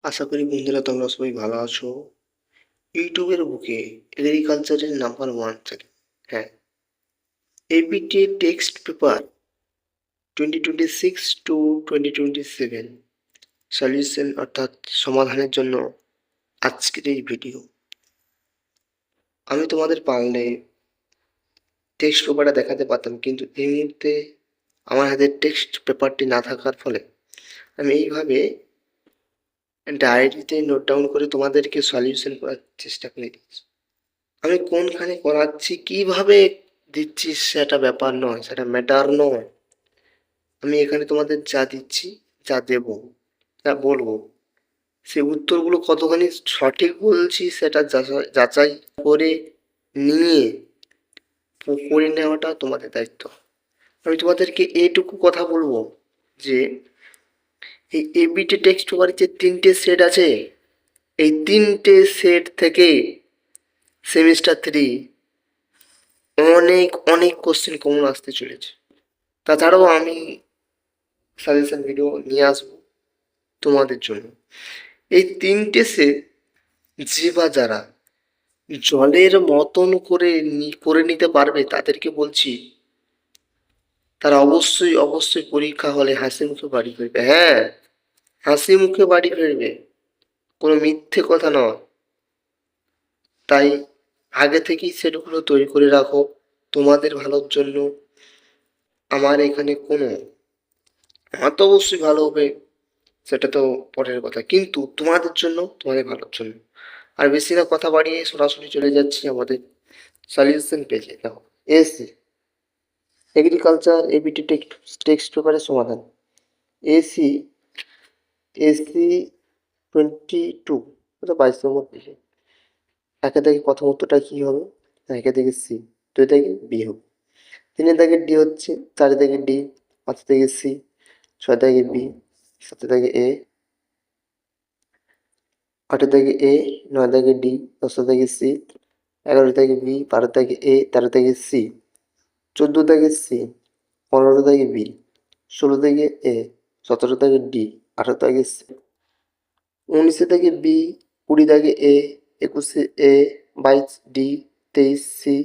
আশা করি বন্ধুরা তোমরা সবাই ভালো আছো। ইউটিউবের বুকে এগ্রিকালচারের নাম্বার 1 চ্যানেল, হ্যাঁ, ABT text paper 2026 to 2027 solution অর্থাৎ সমাধানের জন্য আজকের এই ভিডিও। আমি তোমাদের পারলে টেক্সট পেপারটা দেখাতে পারতাম, কিন্তু এই মুহূর্তে আমার হাতে টেক্সট পেপারটি না থাকার ফলে আমি এইভাবে ডায়েরিতে নোট ডাউন করে তোমাদেরকে সলিউশন করার চেষ্টা করে দিচ্ছি। আমি কোনখানে করাচ্ছি, কিভাবে দিচ্ছি সেটা ব্যাপার নয়, সেটা ম্যাটার নয়। আমি এখানে তোমাদের যা দিচ্ছি, যা দেব, যা বলবো, সেই উত্তরগুলো কতখানি সঠিক বলছি সেটা যাচাই করে নিয়ে করে নেওয়াটা তোমাদের দায়িত্ব। আমি তোমাদেরকে এইটুকু কথা বলবো যে এই এবিটি টেক্সট পেপারের যে 3টে সেট আছে, এই 3টে সেট থেকে সেমিস্টার 3 অনেক অনেক কোশ্চেন কমন আসতে চলেছে। তাছাড়াও আমি সাজেশন ভিডিও নিয়ে আসবো তোমাদের জন্য। এই 3টে সেট যে বা যারা জলের মতন করে করে নিতে পারবে তাদেরকে বলছি, তারা অবশ্যই অবশ্যই পরীক্ষা হলে হাসি মুখে বাড়ি ফিরবে। হ্যাঁ, হাসি মুখে বাড়ি ফিরবে, কোনো মিথ্যে কথা নয়। তাই আগে থেকেই সেটগুলো তৈরি করে রাখো তোমাদের ভালোর জন্য। আমার এখানে কোনো, আমার তো অবশ্যই ভালো হবে, সেটা তো পরের কথা, কিন্তু তোমাদের জন্য, তোমাদের ভালোর জন্য। আর বেশি না কথা বাড়িয়ে সরাসরি চলে যাচ্ছি আমাদের সলিউশন পেজে। দেখো, এসি এগ্রিকালচার এবিটি টেক্সট পেপারের সমাধান। এসি এসি 22, 22 নম্বর পেজে। একে দেখে প্রথম উত্তরটা কী হবে? একে দেখে সি, 2 থেকে বি হবে, 3 থেকে ডি হচ্ছে, 4 থেকে ডি, 5 থেকে সি, 6 থেকে বি, 7 থেকে এ, 8 থেকে এ, 9 থেকে ডি, 10 থেকে সি, 11 থেকে বি, 12 থেকে এ, 13 থেকে সি, 14 থেকে সি, 15 থেকে বি, 16 থেকে এ, 17 থেকে ডি, 18 থেকে সি, 19 থেকে বি, 20 থেকে A, 21 A, 22 D, 23 C,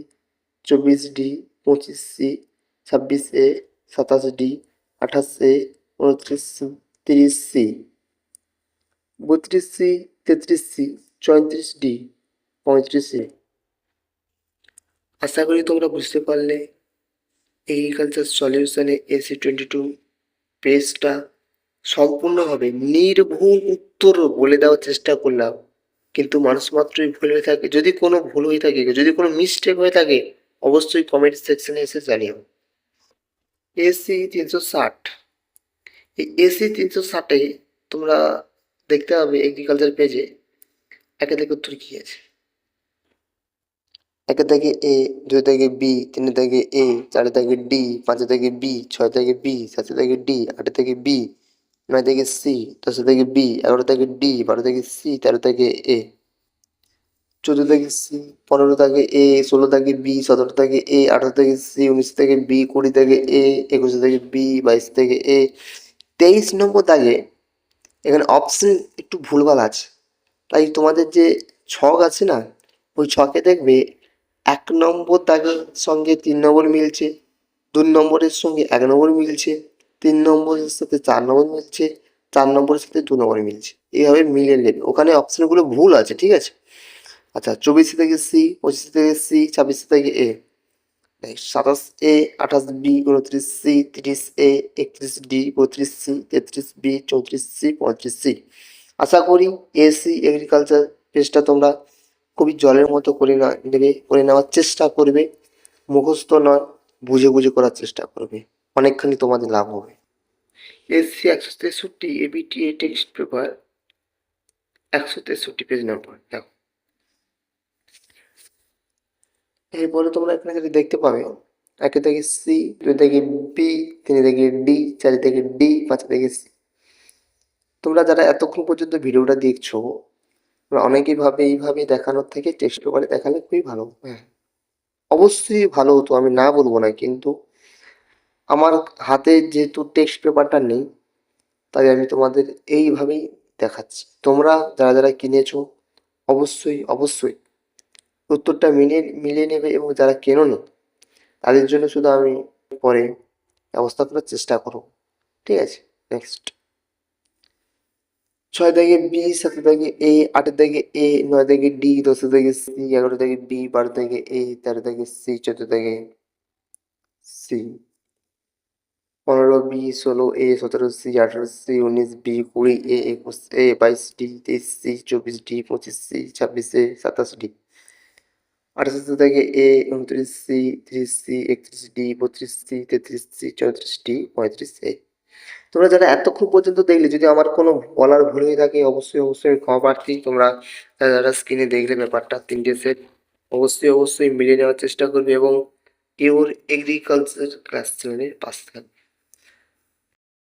24 D, 25 C, 26 A, 27 D, 28 A, 29 C, 30 C, 32 C, 33 C, 34 D, 35 C. আশা করি তোমরা বুঝতে পারলে এগ্রিকালচার সলিউশনে AC22 পেজটা সম্পূর্ণভাবে নির্ভুল উত্তর বলে দেওয়ার চেষ্টা করলাম, কিন্তু মানুষ মাত্রই ভুল হয়ে থাকে। যদি কোনো ভুল হয়ে থাকে, যদি কোনো মিস্টেক হয়ে থাকে, অবশ্যই কমেন্ট সেকশনে এসে জানিও। AC 360, এই AC 360-এ তোমরা দেখতে পাবে এগ্রিকালচার পেজে একে থেকে উত্তর কী আছে। 1 থেকে এ, 2 থেকে বি, 3 থেকে এ, 4 থেকে ডি, 5 থেকে বি, 6 থেকে বি, 7 থেকে ডি, 8 থেকে বি, 9 থেকে সি, 10 থেকে বি, 11 থেকে ডি, 12 থেকে সি, 13 থেকে এ, 14 থেকে সি, 15 থেকে এ, 16 থেকে বি, 17 থেকে এ, 18 থেকে সি, 19 থেকে বি, 20 থেকে এ, 21 থেকে বি, 22 থেকে এ, 23 নম্বর দাগে এখানে অপশন একটু ভুলভাল আছে। তাই তোমাদের যে ছক আছে না, ওই ছকে দেখবে 1 নম্বর দাগের সঙ্গে 3 নম্বর মিলছে, 2 নম্বরের সঙ্গে 1 নম্বর মিলছে, 3 নম্বরের সাথে 4 নম্বর মিলছে, 4 নম্বরের সাথে 2 নম্বর মিলছে, এইভাবে মিলিয়ে নেবে। ওখানে অপশানগুলো ভুল আছে, ঠিক আছে? আচ্ছা, 24 থেকে সি, 25 থেকে সি, 26 থেকে A, 27 A, 28 B, 29 C, 30 A, 31 D, 32 C, 33 B, 34 C, 35 C. আশা করি এসি এগ্রিকালচার পেজটা তোমরা খুবই জলের মতো করে নেবে, করে নেওয়ার চেষ্টা করবে। মুখস্থ নয়, বুঝে বুঝে করার চেষ্টা করবে, অনেকখানি তোমাদের লাভ হবে। SC 163 ABT text paper 163 page নম্বর। দেখো, এরপরে তোমরা এখানে যেটা দেখতে পাবে, 1 থেকে সি, 2 থেকে বি, 3 থেকে ডি, 4 থেকে ডি, 5 থেকে সি। তোমরা যারা এতক্ষণ পর্যন্ত ভিডিওটা দেখছো, তোমরা অনেকেই ভাবে এইভাবে দেখানোর থেকে টেক্সট পেপারে দেখালে খুবই ভালো। হ্যাঁ, অবশ্যই ভালো হতো, আমি না বলবো না, কিন্তু আমার হাতে যেহেতু টেক্সট পেপারটা নেই, তাই আমি তোমাদের এইভাবেই দেখাচ্ছি। তোমরা যারা যারা কিনেছো অবশ্যই অবশ্যই উত্তরটা মিলিয়ে নেবে, এবং যারা কেনোনি তাদের জন্য শুধু আমি পরে ব্যবস্থা করার চেষ্টা করব। ঠিক আছে, নেক্সট। 6 দাগে বি, 7 দাগে এ, 8 দাগে এ, 9 দাগে ডি, 10 দাগে সি, 11 দাগে বি, 12 দাগে এ, 13 দাগে সি, 14 দাগে C, 15 B, 16 A, 17 C, 18 C, 19 B, 20 A, 21 A, 22 D, 23 C, 24 D, 25 C, 26 A, 27 D, 28 দাগে A, 29 C, 30 C, 31 D, 32 C, 33 C, 34 D, 35 A. তোমরা যারা এতক্ষণ পর্যন্ত দেখলে, যদি আমার কোনো বলার ভুল হয়ে থাকে অবশ্যই অবশ্যই আমি ক্ষমা প্রার্থী। তোমরা যারা যারা স্ক্রিনে দেখলে ব্যাপারটা, 3টে সেট অবশ্যই অবশ্যই মিলিয়ে নেওয়ার চেষ্টা করবে, এবং পিওর এগ্রিকালচার ক্লাস চ্যানেলের পাশে থাকবে।